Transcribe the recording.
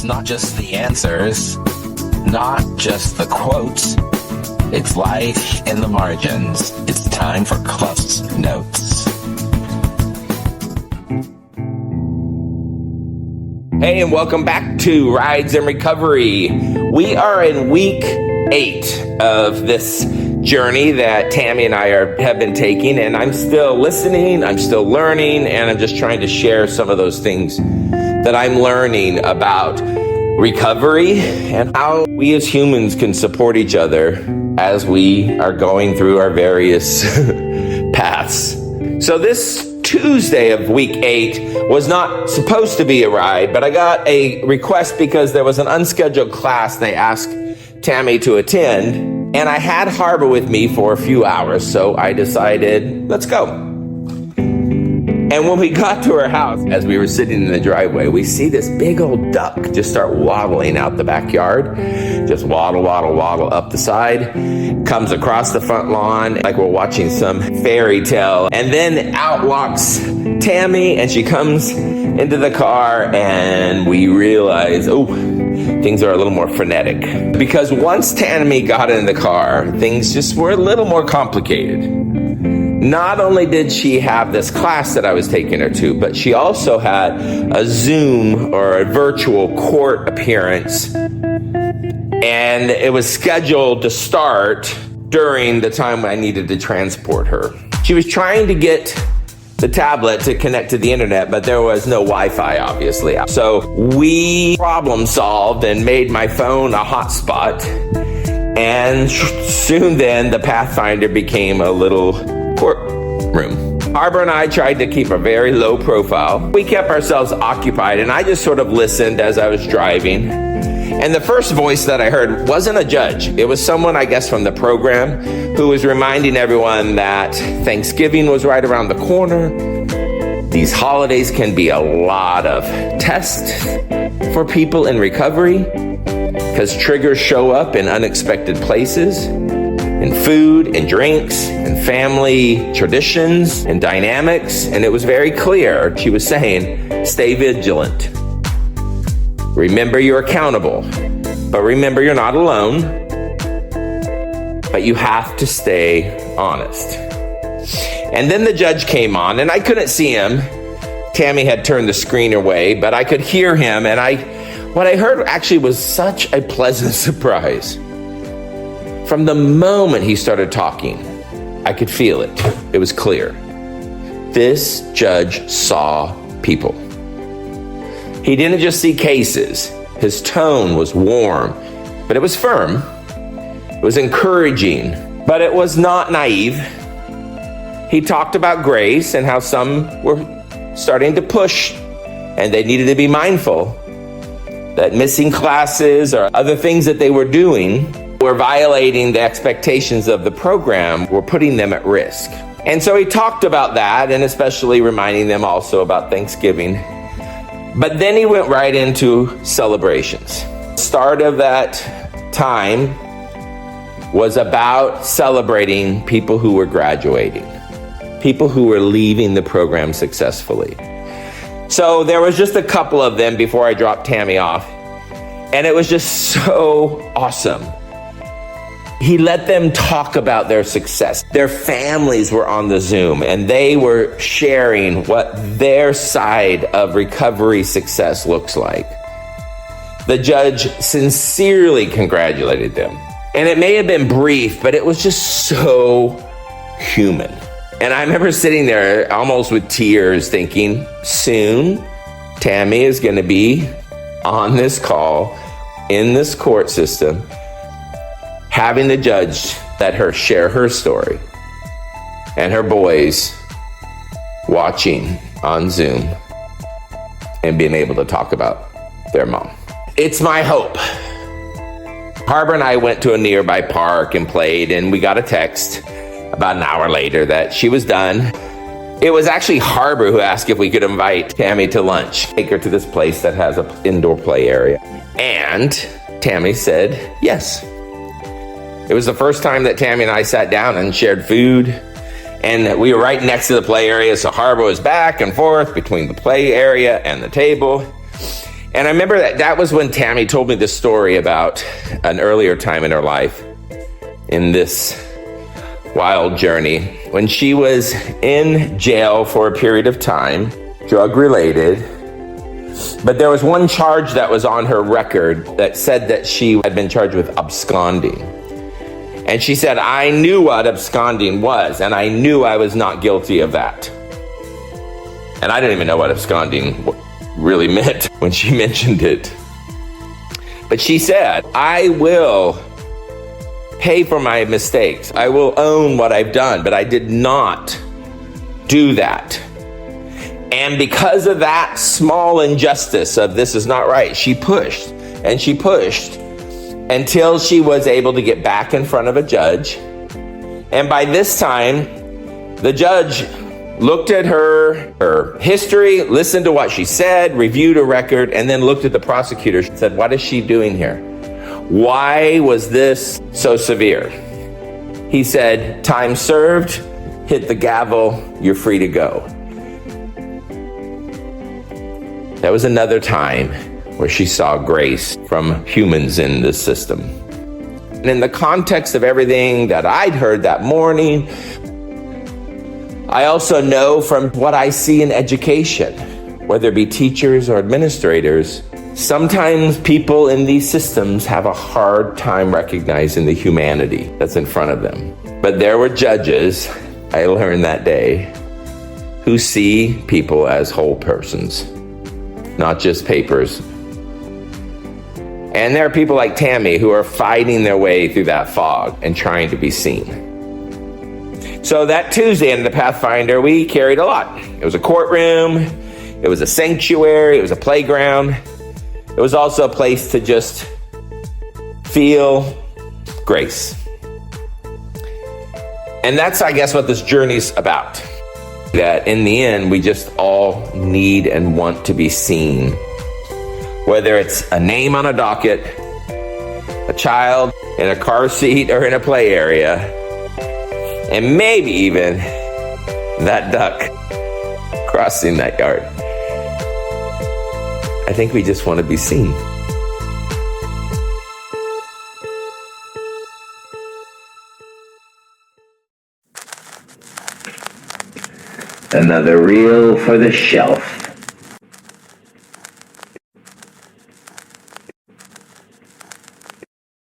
not just the answers, not just the quotes. It's life in the margins. It's time for CluffsNotes. Hey, and welcome back to Rides and Recovery. We are in week 8 of this journey that Tammy and I have been taking, and I'm still listening, I'm still learning, and I'm just trying to share some of those things that I'm learning about recovery and how we as humans can support each other as we are going through our various paths. So this Tuesday of week 8 was not supposed to be a ride, but I got a request because there was an unscheduled class they asked Tammy to attend, and I had Harbor with me for a few hours, so I decided, let's go. And when we got to her house, as we were sitting in the driveway, we see this big old duck just start waddling out the backyard. Just waddle, waddle, waddle up the side, comes across the front lawn like we're watching some fairy tale. And then out walks Tammy, and she comes into the car, and we realize, oh, things are a little more frenetic. Because once Tammy got in the car, things just were a little more complicated. Not only did she have this class that I was taking her to, but she also had a Zoom or a virtual court appearance, and it was scheduled to start during the time I needed to transport her. She was trying to get the tablet to connect to the internet, but there was no Wi-Fi, obviously. So we problem solved and made my phone a hotspot, and soon then the Pathfinder became a little courtroom. Harbor and I tried to keep a very low profile. We kept ourselves occupied, and I just sort of listened as I was driving. And the first voice that I heard wasn't a judge. It was someone, I guess, from the program who was reminding everyone that Thanksgiving was right around the corner. These holidays can be a lot of tests for people in recovery because triggers show up in unexpected places, in food and drinks and family traditions and dynamics. And it was very clear. She was saying, stay vigilant. Remember you're accountable, but remember you're not alone, but you have to stay honest. And then the judge came on, and I couldn't see him. Tammy had turned the screen away, but I could hear him, and what I heard actually was such a pleasant surprise. From the moment he started talking, I could feel it. It was clear. This judge saw people. He didn't just see cases. His tone was warm, but it was firm. It was encouraging, but it was not naive. He talked about grace and how some were starting to push, and they needed to be mindful that missing classes or other things that they were doing were violating the expectations of the program, were putting them at risk. And so he talked about that, and especially reminding them also about Thanksgiving. But then he went right into celebrations. Start of that time was about celebrating people who were graduating, people who were leaving the program successfully. So there was just a couple of them before I dropped Tammy off, and it was just so awesome. He let them talk about their success. Their families were on the Zoom, and they were sharing what their side of recovery success looks like. The judge sincerely congratulated them. And it may have been brief, but it was just so human. And I remember sitting there almost with tears thinking, soon Tammy is going to be on this call in this court system, having the judge let her share her story, and her boys watching on Zoom and being able to talk about their mom. It's my hope. Harbor and I went to a nearby park and played, and we got a text about an hour later that she was done. It was actually Harbor who asked if we could invite Tammy to lunch, take her to this place that has an indoor play area. And Tammy said yes. It was the first time that Tammy and I sat down and shared food, and we were right next to the play area, so Harbor was back and forth between the play area and the table. And I remember that was when Tammy told me this story about an earlier time in her life in this wild journey when she was in jail for a period of time, drug-related. But there was one charge that was on her record that said that she had been charged with absconding. And she said, I knew what absconding was, and I knew I was not guilty of that. And I didn't even know what absconding really meant when she mentioned it. But she said, I will pay for my mistakes. I will own what I've done, but I did not do that. And because of that small injustice of this is not right, she pushed and she pushed until she was able to get back in front of a judge. And by this time, the judge looked at her history, listened to what she said, reviewed her record, and then looked at the prosecutor and said, what is she doing here? Why was this so severe? He said, time served, hit the gavel, you're free to go. That was another time where she saw grace from humans in this system. And in the context of everything that I'd heard that morning, I also know from what I see in education, whether it be teachers or administrators, sometimes people in these systems have a hard time recognizing the humanity that's in front of them. But there were judges, I learned that day, who see people as whole persons, not just papers. And there are people like Tammy who are fighting their way through that fog and trying to be seen. So that Tuesday in the Pathfinder, we carried a lot. It was a courtroom, it was a sanctuary, it was a playground. It was also a place to just feel grace. And that's, I guess, what this journey's about. That in the end, we just all need and want to be seen. Whether it's a name on a docket, a child in a car seat or in a play area, and maybe even that duck crossing that yard. I think we just want to be seen. Another reel for the shelf.